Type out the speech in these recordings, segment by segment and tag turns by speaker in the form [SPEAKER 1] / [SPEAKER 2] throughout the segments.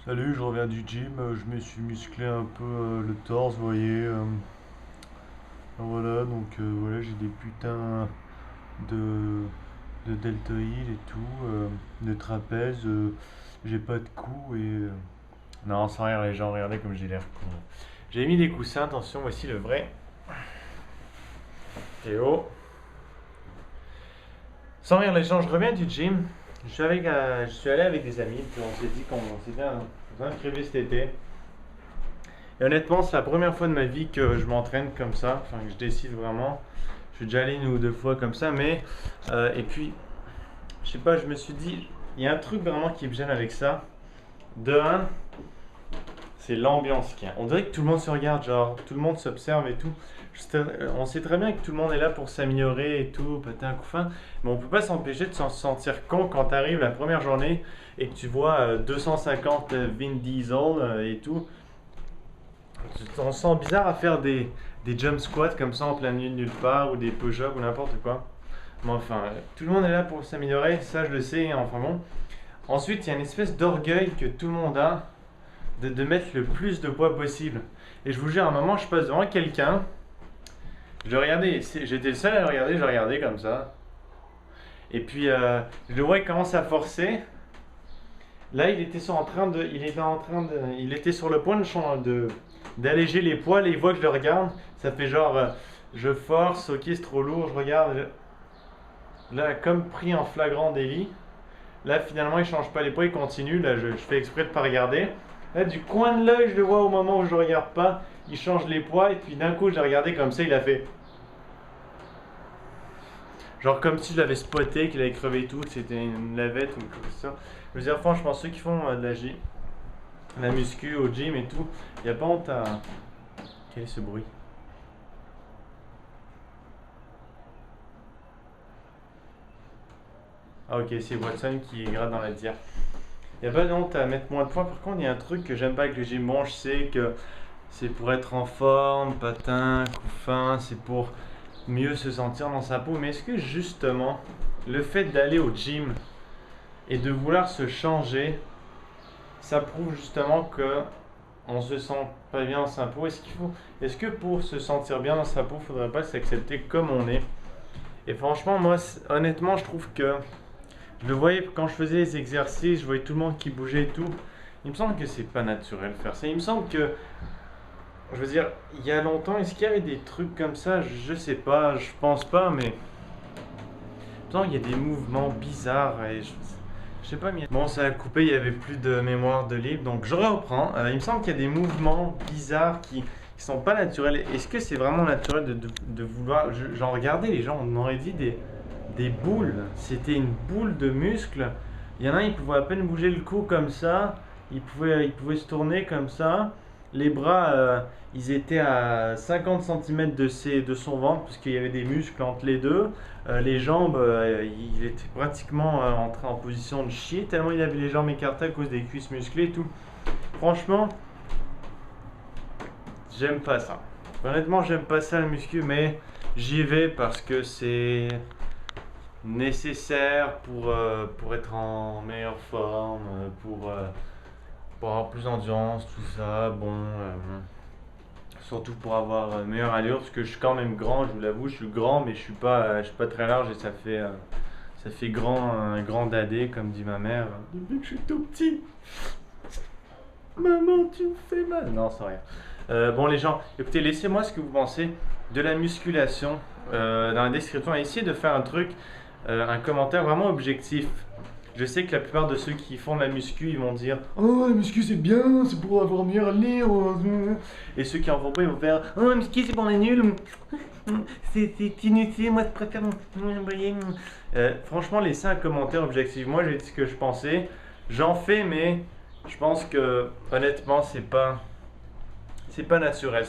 [SPEAKER 1] Salut, je reviens du gym, je me suis musclé un peu le torse, vous voyez. Voilà, donc voilà, j'ai des putains de, de deltoïdes et tout, de trapèze, j'ai pas de cou et... Non, sans rire les gens, regardez comme j'ai l'air con. J'ai mis des coussins, attention, voici le vrai Théo. Sans rire les gens, je reviens du gym, je suis allé avec des amis, puis on s'est dit qu'on s'était inscrivés cet été. Et honnêtement, c'est la première fois de ma vie que je m'entraîne comme ça, enfin que je décide vraiment. Je suis déjà allé une ou deux fois comme ça, mais et puis, je sais pas, je me suis dit, il y a un truc vraiment qui me gêne avec ça. De un, c'est l'ambiance qu'il y a. On dirait que tout le monde se regarde, genre tout le monde s'observe et tout. On sait très bien que tout le monde est là pour s'améliorer et tout, patin couffin, mais on peut pas s'empêcher de se sentir con quand t'arrives la première journée et que tu vois 250 Vin Diesel et tout. On se sent bizarre à faire des jump squats comme ça en plein milieu de nulle part ou des push-ups ou n'importe quoi. Mais enfin, tout le monde est là pour s'améliorer, ça je le sais, enfin bon. Ensuite, il y a une espèce d'orgueil que tout le monde a de mettre le plus de poids possible. Et je vous jure, à un moment, je passe devant quelqu'un, je le regardais, j'étais le seul à le regarder, je le regardais comme ça. Et puis, je le vois, il commence à forcer. Là, il était sur le point d'alléger les poids. Et il voit que je le regarde. Ça fait genre, je force, ok, c'est trop lourd, je regarde. Là, comme pris en flagrant délit. Là, finalement, il change pas les poids, il continue. Là, je fais exprès de pas regarder. Là, du coin de l'œil, je le vois au moment où je regarde pas. Il change les poids. Et puis d'un coup, je l'ai regardé comme ça, il a fait. Genre comme si je l'avais spoté, qu'il avait crevé tout, que c'était une lavette ou quelque chose comme ça. Je veux dire, franchement, ceux qui font la muscu au gym et tout, il n'y a pas honte à... Quel est ce bruit? Ah ok, c'est Watson qui gratte dans la tire. Il n'y a pas de honte à mettre moins de poids. Par contre, il y a un truc que j'aime pas avec le gym. Bon, je sais que c'est pour être en forme, patin, couffin, c'est pour mieux se sentir dans sa peau. Mais est-ce que justement, le fait d'aller au gym et de vouloir se changer, ça prouve justement que on se sent pas bien dans sa peau? Est-ce que pour se sentir bien dans sa peau, faudrait pas s'accepter comme on est? Et franchement, moi, honnêtement, je trouve que je le voyais quand je faisais les exercices, je voyais tout le monde qui bougeait et tout. Il me semble que c'est pas naturel de faire ça. Il me semble que, je veux dire, il y a longtemps, est-ce qu'il y avait des trucs comme ça? Je sais pas, je pense pas, mais pourtant, il y a des mouvements bizarres et je sais pas, mais... Bon, ça a coupé, il y avait plus de mémoire de libre, donc je reprends. Il me semble qu'il y a des mouvements bizarres qui sont pas naturels. Est-ce que c'est vraiment naturel de vouloir... J'en regardais, les gens, on aurait dit des boules. C'était une boule de muscles. Il y en a un, il pouvait à peine bouger le cou comme ça. Il pouvait se tourner comme ça. Les bras, ils étaient à 50 cm de son ventre, parce qu'il y avait des muscles entre les deux. Les jambes, il était pratiquement entré en position de chier, tellement il avait les jambes écartées à cause des cuisses musclées et tout. Franchement, j'aime pas ça. Honnêtement, j'aime pas ça la muscu, mais j'y vais parce que c'est nécessaire pour être en meilleure forme, pour avoir plus d'endurance, tout ça. Bon, surtout pour avoir meilleure allure, parce que je suis quand même grand, je vous l'avoue, je suis grand, mais je suis pas très large et ça fait un grand dadé, comme dit ma mère, depuis que je suis tout petit. Maman, tu me fais mal. Non, c'est rien. Bon, les gens, écoutez, laissez-moi ce que vous pensez de la musculation dans la description. Essayez de faire un commentaire vraiment objectif. Je sais que la plupart de ceux qui font de la muscu, ils vont dire oh, la muscu c'est bien, c'est pour avoir meilleure allure. Et ceux qui en font pas, ils vont faire oh, la muscu c'est pour les nuls. C'est inutile, moi je préfère. Franchement, laissez un commentaire objectif. Moi, j'ai dit ce que je pensais. J'en fais, mais je pense que honnêtement, c'est pas naturel.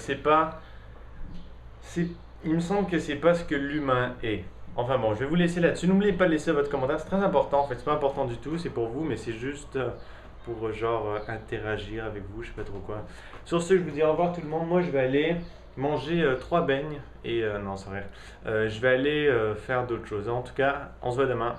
[SPEAKER 1] Il me semble que c'est pas ce que l'humain est. Enfin bon, je vais vous laisser là-dessus. N'oubliez pas de laisser votre commentaire, c'est très important. En fait, c'est pas important du tout, c'est pour vous, mais c'est juste pour genre interagir avec vous, je sais pas trop quoi. Sur ce, je vous dis au revoir tout le monde. Moi, je vais aller manger 3 beignes et non, c'est vrai. Je vais aller faire d'autres choses. En tout cas, on se voit demain.